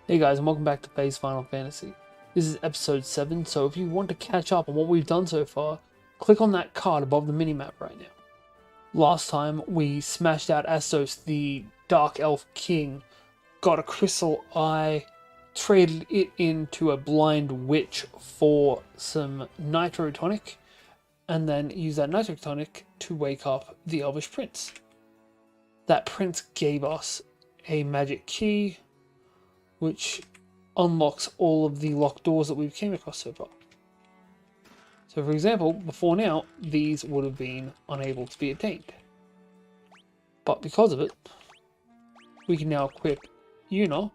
Hey guys, and welcome back to Phase Final Fantasy. This is episode 7, so if you want to catch up on what we've done so far, click on that card above the minimap right now. Last time, we smashed out Astos, the Dark Elf King, got a Crystal Eye, traded it into a Blind Witch for some Nitro Tonic, and then used that Nitro Tonic to wake up the Elvish Prince. That prince gave us a magic key, which unlocks all of the locked doors that we've came across so far. So for example, before now, these would have been unable to be obtained. But because of it, we can now equip Yuna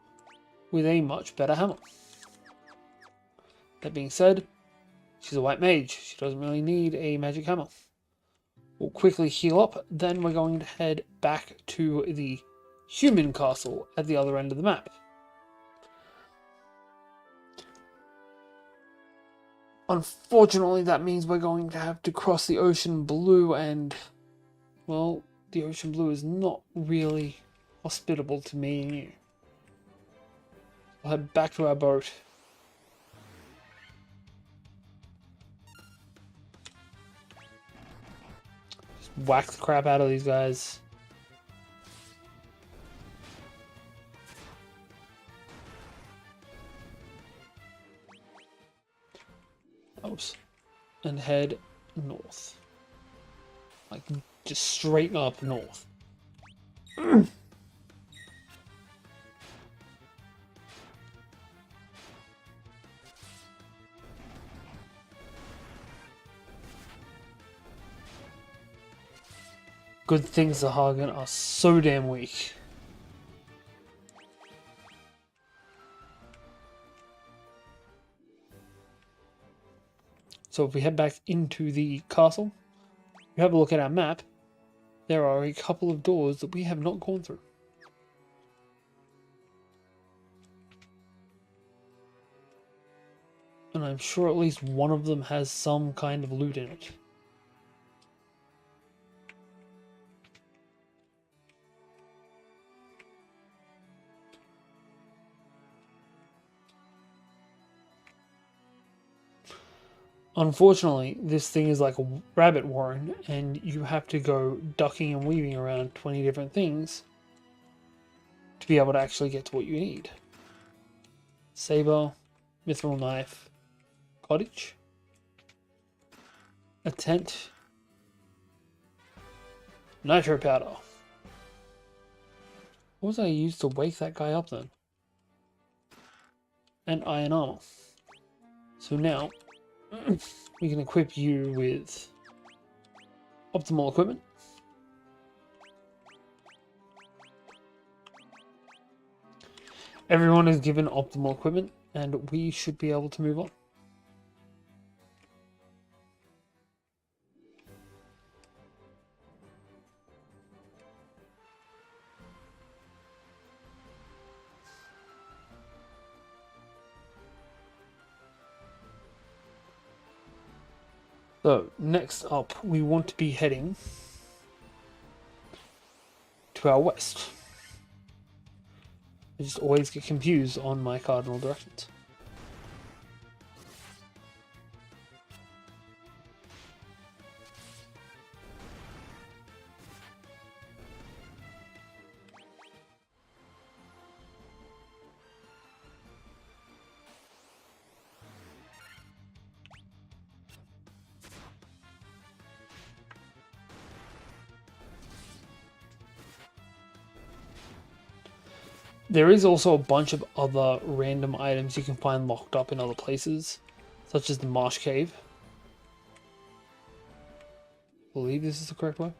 with a much better hammer. That being said, she's a white mage. She doesn't really need a magic hammer. We'll quickly heal up, then we're going to head back to the human castle at the other end of the map. Unfortunately, that means we're going to have to cross the ocean blue, and, well, the ocean blue is not really hospitable to me and you. We'll head back to our boat. Just whack the crap out of these guys. Oops. And head north. Like, just straight up north. Good things the Hagen are so damn weak. So if we head back into the castle, you have a look at our map, there are a couple of doors that we have not gone through. And I'm sure at least one of them has some kind of loot in it. Unfortunately, this thing is like a rabbit warren, and you have to go ducking and weaving around 20 different things to be able to actually get to what you need. Saber, mithril knife, cottage, a tent, nitro powder. What was I used to wake that guy up then? And iron armor. So now we can equip you with optimal equipment. Everyone is given optimal equipment, and we should be able to move on. So, next up, we want to be heading to our west. I just always get confused on my cardinal directions. There is also a bunch of other random items you can find locked up in other places, such as the Marsh Cave. I believe this is the correct way.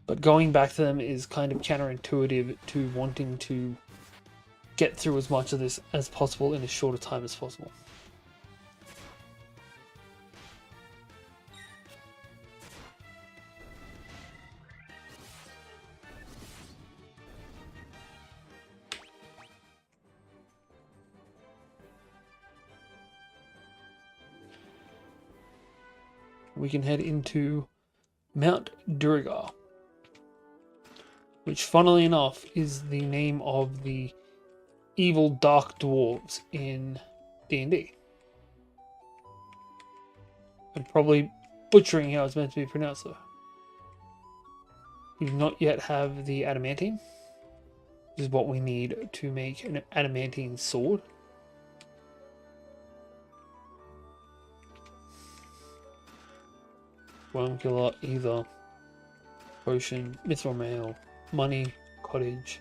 But going back to them is kind of counterintuitive to wanting to get through as much of this as possible in as short a time as possible. We can head into Mount Durigar, which funnily enough is the name of the evil dark dwarves in D&D. I'm probably butchering how it's meant to be pronounced though. We do not yet have the adamantine. This is what we need to make an adamantine sword. Worm killer, either potion, mithril mail, money, cottage,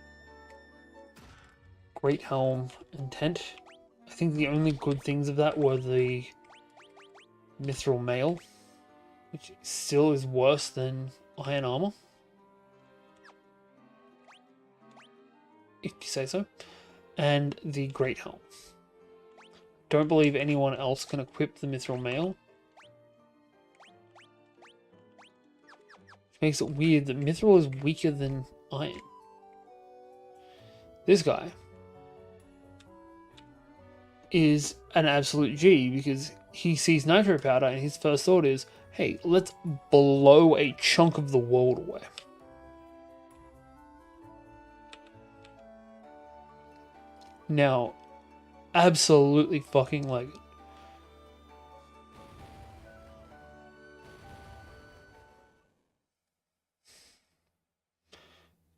great helm, and tent. I think the only good things of that were the mithril mail, which still is worse than iron armor, if you say so, and the great helm. Don't believe anyone else can equip the mithril mail. Which makes it weird that mithril is weaker than iron. This guy is an absolute G because he sees nitro powder and his first thought is, hey, let's blow a chunk of the world away. Now, absolutely fucking like it.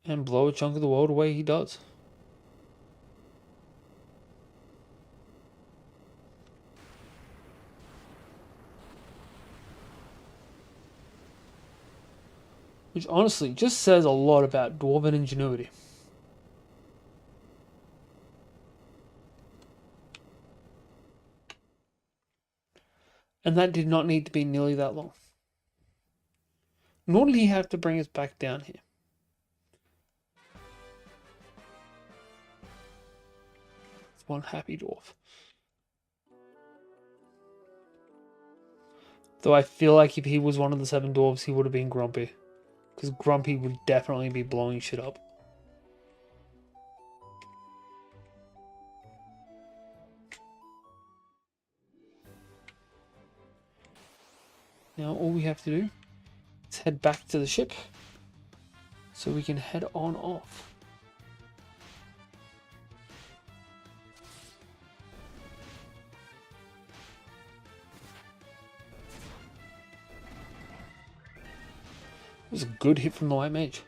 And blow a chunk of the world away he does. Which honestly just says a lot about dwarven ingenuity. And that did not need to be nearly that long. Nor did he have to bring us back down here. It's one happy dwarf. Though I feel like if he was one of the 7 dwarves, he would have been Grumpy. Because Grumpy would definitely be blowing shit up. Now all we have to do is head back to the ship so we can head on off. It was a good hit from the White Mage.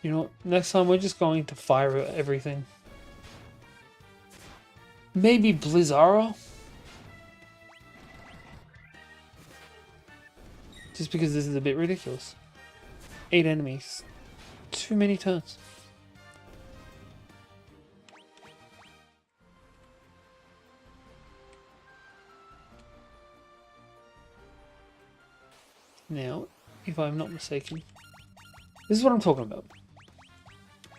You know, next time we're just going to fire everything. Maybe Blizzara? Just because this is a bit ridiculous. 8 enemies. Too many turns. Now, if I'm not mistaken, this is what I'm talking about.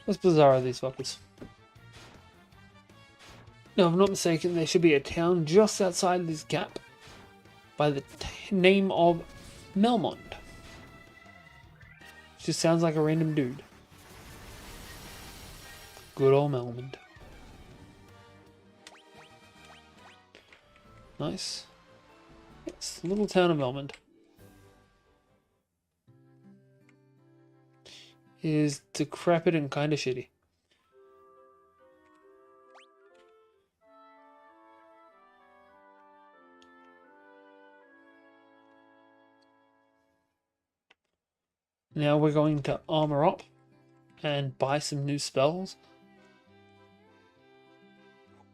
Let's Blizzara these fuckers. Now, if I'm not mistaken, there should be a town just outside this gap by the name of Melmond. Just sounds like a random dude. Good old Melmond. Nice. Yes, little town of Melmond. Is decrepit and kind of shitty. Now we're going to armor up and buy some new spells.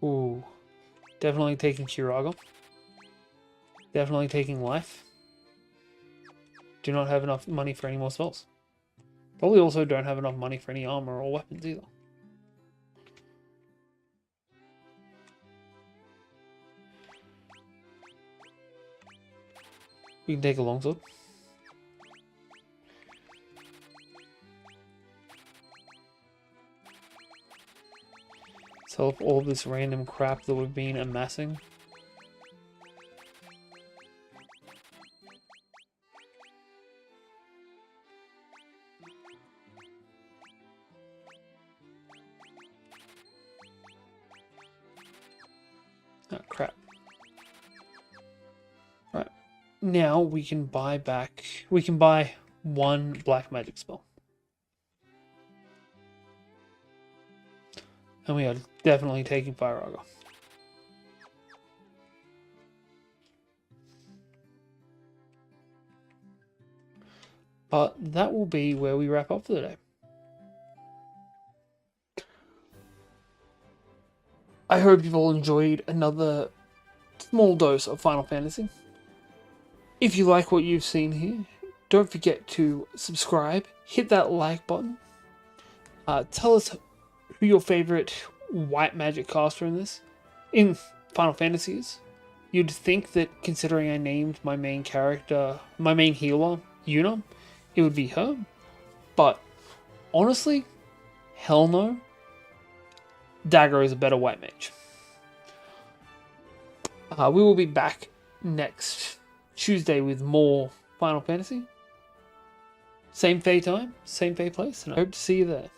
Ooh. Definitely taking Kiraga. Definitely taking life. Do not have enough money for any more spells. Probably also don't have enough money for any armor or weapons either. We can take a longsword. Sell off all this random crap that we've been amassing. now we can buy one black magic spell. And we are definitely taking Fire Augur. But that will be where we wrap up for the day. I hope you've all enjoyed another small dose of Final Fantasy. If you like what you've seen here, don't forget to subscribe, hit that like button. Tell us who your favorite white magic caster in Final Fantasy is. You'd think that considering I named my main character, my main healer, Yuna, it would be her. But honestly, hell no. Dagger is a better white mage. We will be back next Tuesday with more Final Fantasy. Same Fey time, same Fey place, and I hope to see you there.